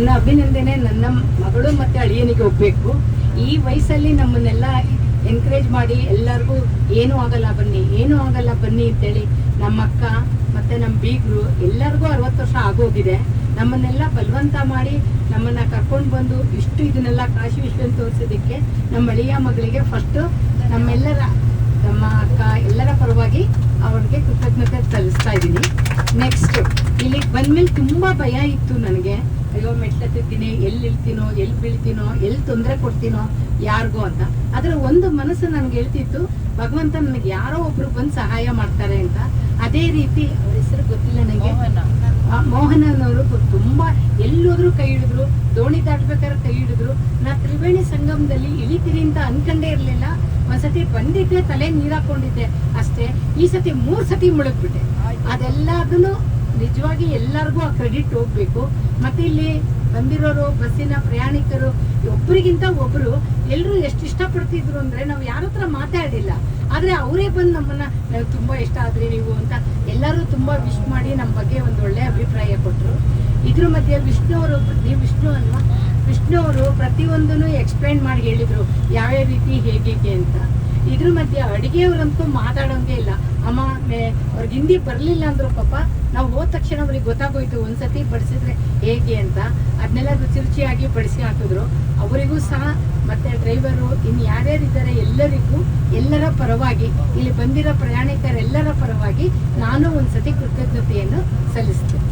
ನನ್ನ ಅಭಿನಂದನೆ ನನ್ನ ಮಗಳು ಮತ್ತೆ ಅಳಿಯನಿಗೆ ಹೋಗ್ಬೇಕು. ಈ ವಯಸ್ಸಲ್ಲಿ ನಮ್ಮನ್ನೆಲ್ಲ ಎನ್ಕರೇಜ್ ಮಾಡಿ ಎಲ್ಲರಿಗೂ ಏನೂ ಆಗಲ್ಲ ಬನ್ನಿ ಅಂತೇಳಿ ನಮ್ಮ ಅಕ್ಕ ಮತ್ತೆ ನಮ್ಮ ಬೀಗರು ಎಲ್ಲರಿಗೂ 60 ವರ್ಷ ಆಗೋಗಿದೆ. ನಮ್ಮನ್ನೆಲ್ಲ ಬಲವಂತ ಮಾಡಿ ನಮ್ಮನ್ನ ಕರ್ಕೊಂಡು ಬಂದು ಇಷ್ಟು ಇದನ್ನೆಲ್ಲ ಕಾಶಿ ವಿಶ್ವ ತೋರಿಸೋದಕ್ಕೆ ನಮ್ಮ ಅಳಿಯ ಮಗಳಿಗೆ ಫಸ್ಟ್ ನಮ್ಮೆಲ್ಲರ ನಮ್ಮ ಅಕ್ಕ ಎಲ್ಲರ ಪರವಾಗಿ ಅವ್ರಿಗೆ ಕೃತಜ್ಞತೆ ಸಲ್ಲಿಸ್ತಾ ಇದ್ದೀನಿ. ನೆಕ್ಸ್ಟ್ ಇಲ್ಲಿಗೆ ಬಂದ್ಮೇಲೆ ತುಂಬಾ ಭಯ ಇತ್ತು ನನಗೆ. ಅಯ್ಯೋ ಮೆಟ್ಲತ್ತಿದ್ದೀನಿ, ಎಲ್ಲಿ ಇಳ್ತೀನೋ, ಎಲ್ಲಿ ಬೀಳ್ತೀನೋ, ಎಲ್ಲಿ ತೊಂದರೆ ಕೊಡ್ತೀನೋ ಯಾರಿಗೋ ಅಂತ. ಆದ್ರೆ ಒಂದು ಮನಸ್ಸು ನನ್ಗೆ ಹೇಳ್ತಿತ್ತು, ಭಗವಂತ ನನಗೆ ಯಾರೋ ಒಬ್ರು ಬಂದು ಸಹಾಯ ಮಾಡ್ತಾರೆ ಅಂತ. ಅದೇ ರೀತಿ ಅವ್ರ ಹೆಸರು ಗೊತ್ತಿಲ್ಲ ನನಗೆ, ಮೋಹನನವರು ತುಂಬಾ ಎಲ್ಲೋದ್ರು ಕೈ ಹಿಡಿದ್ರು, ದೋಣಿ ದಾಟ್ಬೇಕಾದ್ರೆ ಕೈ ಹಿಡಿದ್ರು. ನಾ ತ್ರಿವೇಣಿ ಸಂಗಮದಲ್ಲಿ ಇಳಿತೀನಿ ಅಂತ ಅನ್ಕೊಂಡೇ ಇರ್ಲಿಲ್ಲ. ಒಂದ್ಸತಿ ಬಂದಿದ್ದೆ, ತಲೆ ನೀರಾಕೊಂಡಿದ್ದೆ ಅಷ್ಟೇ. ಈ ಸತಿ 3 ಸತಿ ಮುಳುಗ್ಬಿಟ್ಟೆ. ಅದೆಲ್ಲದನ್ನು ನಿಜವಾಗಿ ಎಲ್ಲರಿಗೂ ಆ ಕ್ರೆಡಿಟ್ ಹೋಗ್ಬೇಕು. ಮತ್ತೆ ಇಲ್ಲಿ ಬಂದಿರೋರು ಬಸ್ಸಿನ ಪ್ರಯಾಣಿಕರು ಒಬ್ಬರಿಗಿಂತ ಒಬ್ರು ಎಲ್ಲರೂ ಎಷ್ಟು ಇಷ್ಟಪಡ್ತಿದ್ರು ಅಂದ್ರೆ ನಾವು ಯಾರ ಹತ್ರ ಮಾತಾಡಿಲ್ಲ. ಆದ್ರೆ ಅವರೇ ಬಂದು ನಮ್ಮನ್ನ ನಾವು ತುಂಬಾ ಇಷ್ಟ ಆದ್ರಿ ನೀವು ಅಂತ ಎಲ್ಲರೂ ತುಂಬಾ ವಿಶ್ ಮಾಡಿ ನಮ್ಮ ಬಗ್ಗೆ ಒಂದು ಒಳ್ಳೆ ಅಭಿಪ್ರಾಯ ಕೊಟ್ರು. ಇದ್ರ ಮಧ್ಯೆ ವಿಷ್ಣು ಅವರು, ನೀವು ವಿಷ್ಣು ಅಲ್ವಾ, ವಿಷ್ಣು ಅವರು ಪ್ರತಿಯೊಂದನ್ನು ಎಕ್ಸ್ಪ್ಲೈನ್ ಮಾಡಿ ಹೇಳಿದ್ರು ಯಾವ್ಯಾವ ರೀತಿ ಹೇಗೆ ಅಂತ. ಇದ್ರ ಮಧ್ಯೆ ಅಡಿಗೆಯವ್ರಂತೂ ಮಾತಾಡೋಂಗೆ ಇಲ್ಲ. ಅಮ್ಮ ಅವ್ರಿಗೆ ಹಿಂದಿ ಬರ್ಲಿಲ್ಲ ಅಂದ್ರು ಪಾಪ, ನಾವು ಹೋದ ತಕ್ಷಣ ಅವ್ರಿಗೆ ಗೊತ್ತಾಗೋಯ್ತು ಒಂದ್ಸತಿ ಬಡಿಸಿದ್ರೆ ಹೇಗೆ ಅಂತ. ಅದನ್ನೆಲ್ಲ ರುಚಿಯಾಗಿ ಬಡಿಸಿ ಹಾಕಿದ್ರು. ಅವರಿಗೂ ಸಹ ಮತ್ತೆ ಡ್ರೈವರು ಇನ್ನು ಯಾರ್ಯಾರಿದ್ದಾರೆ ಎಲ್ಲರಿಗೂ ಎಲ್ಲರ ಪರವಾಗಿ, ಇಲ್ಲಿ ಬಂದಿರೋ ಪ್ರಯಾಣಿಕರೆಲ್ಲರ ಪರವಾಗಿ ನಾನು ಒಂದ್ಸತಿ ಕೃತಜ್ಞತೆಯನ್ನು ಸಲ್ಲಿಸ್ತೇನೆ.